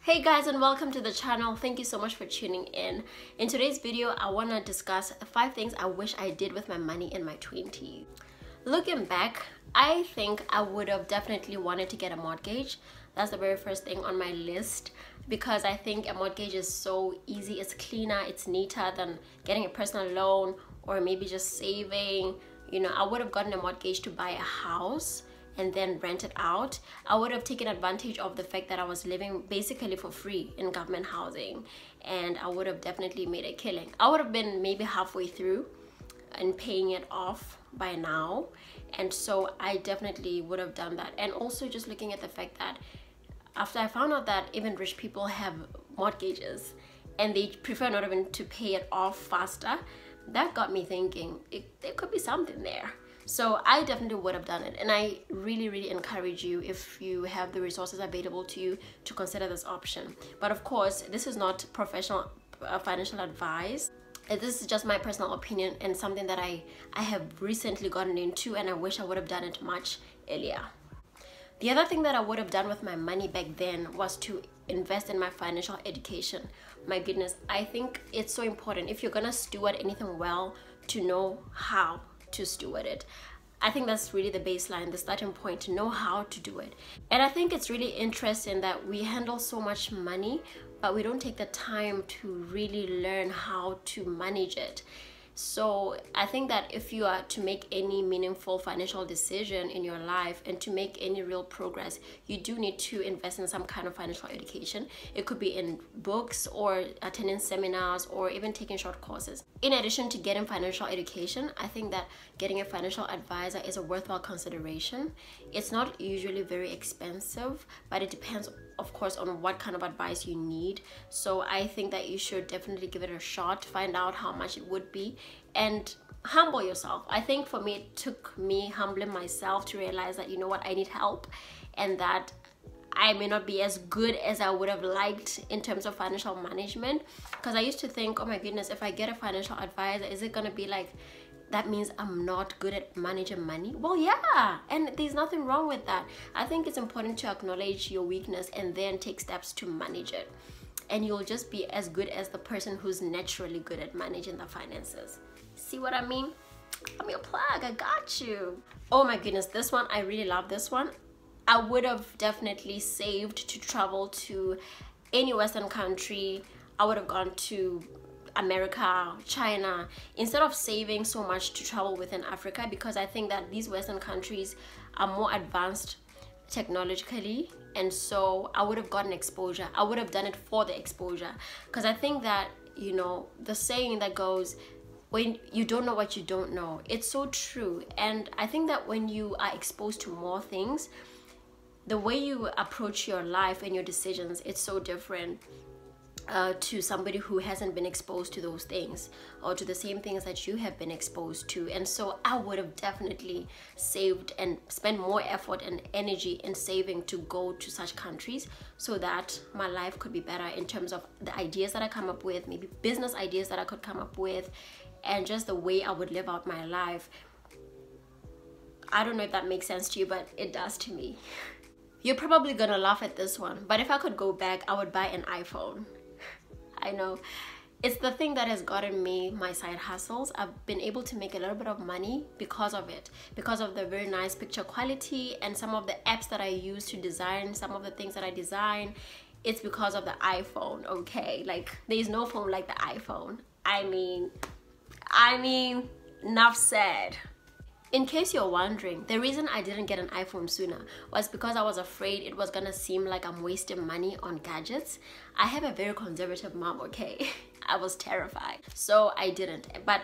Hey guys, and welcome to the channel. Thank you so much for tuning in. In today's video, I want to discuss 5 things I wish I did with my money in my 20s. Looking back, I think I would have definitely wanted to get a mortgage. That's the very first thing on my list, because I think a mortgage is so easy. It's cleaner, it's neater than getting a personal loan or maybe just saving. You know, I would have gotten a mortgage to buy a house and then rent it out. I would have taken advantage of the fact that I was living basically for free in government housing, and I would have definitely made a killing. I would have been maybe halfway through and paying it off by now, and so I definitely would have done that. And also just looking at the fact that after I found out that even rich people have mortgages and they prefer not even to pay it off faster, that got me thinking there could be something there. So I definitely would have done it, and I really encourage you, if you have the resources available to you, to consider this option. But of course, this is not professional financial advice. This is just my personal opinion and something that I have recently gotten into, and I wish I would have done it much earlier. The other thing that I would have done with my money back then was to invest in my financial education. My goodness, I think it's so important, if you're gonna steward anything well, to know how to steward it. I think that's really the baseline, the starting point, to know how to do it. And I think it's really interesting that we handle so much money, but we don't take the time to really learn how to manage it. So I think that if you are to make any meaningful financial decision in your life and to make any real progress, you do need to invest in some kind of financial education. It could be in books or attending seminars or even taking short courses. In addition to getting financial education, I think that getting a financial advisor is a worthwhile consideration. It's not usually very expensive, but it depends, of course, on what kind of advice you need. So I think that you should definitely give it a shot, find out how much it would be, and humble yourself. I think for me, it took me humbling myself to realize that, you know what, I need help, and that I may not be as good as I would have liked in terms of financial management. Because I used to think, oh my goodness, if I get a financial advisor, is it gonna be like, that means I'm not good at managing money? Well, yeah, and there's nothing wrong with that. I think it's important to acknowledge your weakness and then take steps to manage it. And you'll just be as good as the person who's naturally good at managing the finances. See what I mean? I'm your plug, I got you. Oh my goodness, this one, I really love this one. I would have definitely saved to travel to any Western country. I would have gone to America, China, instead of saving so much to travel within Africa, because I think that these Western countries are more advanced technologically, and so I would have gotten exposure. I would have done it for the exposure, because I think that, you know, the saying that goes, when you don't know what you don't know, it's so true. And I think that when you are exposed to more things, the way you approach your life and your decisions, it's so different to somebody who hasn't been exposed to those things or to the same things that you have been exposed to. And so I would have definitely saved and spent more effort and energy in saving to go to such countries, so that my life could be better in terms of the ideas that I come up with, maybe business ideas that I could come up with, and just the way I would live out my life. I don't know if that makes sense to you, but it does to me. You're probably gonna laugh at this one, but if I could go back, I would buy an iPhone. I know, it's the thing that has gotten me my side hustles. I've been able to make a little bit of money because of it, because of the very nice picture quality and some of the apps that I use to design some of the things that I design. It's because of the iPhone, okay? Like, there's no phone like the iPhone. I mean, enough said. In case you're wondering, the reason I didn't get an iPhone sooner was because I was afraid it was gonna seem like I'm wasting money on gadgets. I have a very conservative mom, okay? I was terrified, so I didn't. But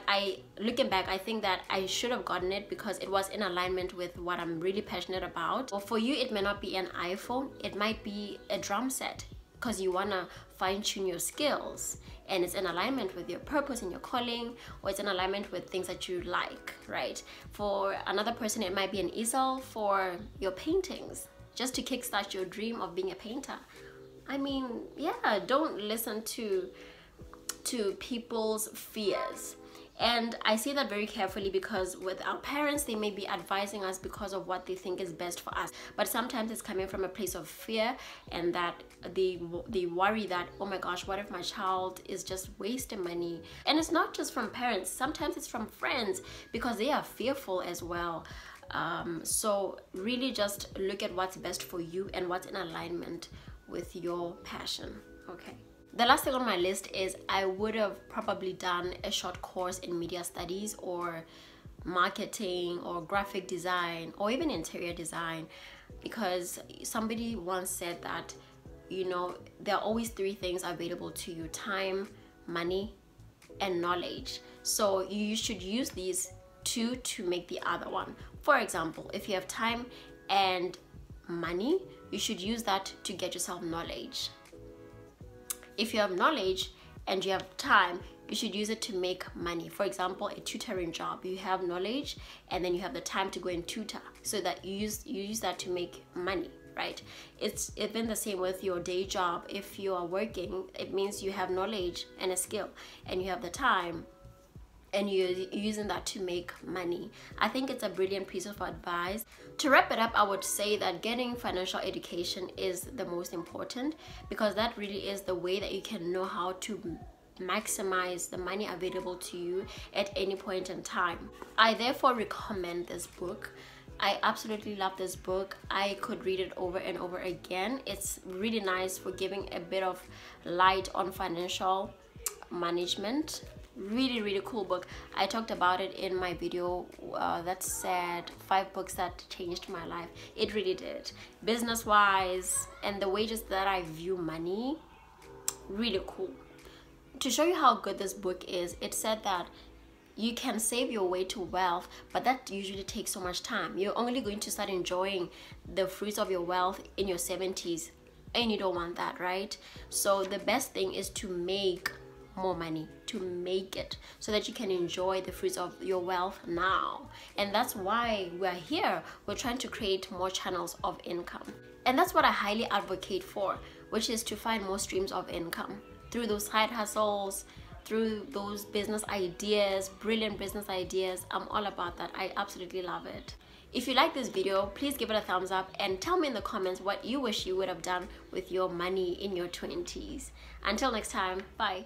looking back, I think that I should have gotten it because it was in alignment with what I'm really passionate about. Well, for you, it may not be an iPhone, it might be a drum set, because you wanna fine-tune your skills, and it's in alignment with your purpose and your calling, or it's in alignment with things that you like, right? For another person, it might be an easel for your paintings, just to kickstart your dream of being a painter. I mean, yeah, don't listen to people's fears. And I say that very carefully because with our parents, they may be advising us because of what they think is best for us, but sometimes it's coming from a place of fear, and that they worry that, oh my gosh, what if my child is just wasting money? And it's not just from parents, sometimes it's from friends, because they are fearful as well. So really just look at what's best for you and what's in alignment with your passion. Okay. The last thing on my list is I would have probably done a short course in media studies or marketing or graphic design or even interior design, because somebody once said that, you know, there are always three things available to you: time, money, and knowledge. So you should use these two to make the other one. For example, if you have time and money, you should use that to get yourself knowledge. If you have knowledge and you have time, you should use it to make money. For example, a tutoring job, you have knowledge and then you have the time to go and tutor, so that you use that to make money, right? It's been the same with your day job. If you are working, it means you have knowledge and a skill, and you have the time, and you're using that to make money. I think it's a brilliant piece of advice. To wrap it up, I would say that getting financial education is the most important, because that really is the way that you can know how to maximize the money available to you at any point in time. I therefore recommend this book. I absolutely love this book. I could read it over and over again. It's really nice for giving a bit of light on financial management. Really cool book. I talked about it in my video that said 5 books that changed my life. It really did, business wise, and the ways that I view money. Really cool. To show you how good this book is, it said that you can save your way to wealth, but that usually takes so much time. You're only going to start enjoying the fruits of your wealth in your 70s, and you don't want that, right? So the best thing is to make more money, to make it so that you can enjoy the fruits of your wealth now. And that's why we're here. We're trying to create more channels of income, and that's what I highly advocate for, which is to find more streams of income through those side hustles, through those business ideas, brilliant business ideas. I'm all about that. I absolutely love it. If you like this video, please give it a thumbs up and tell me in the comments what you wish you would have done with your money in your 20s. Until next time, bye.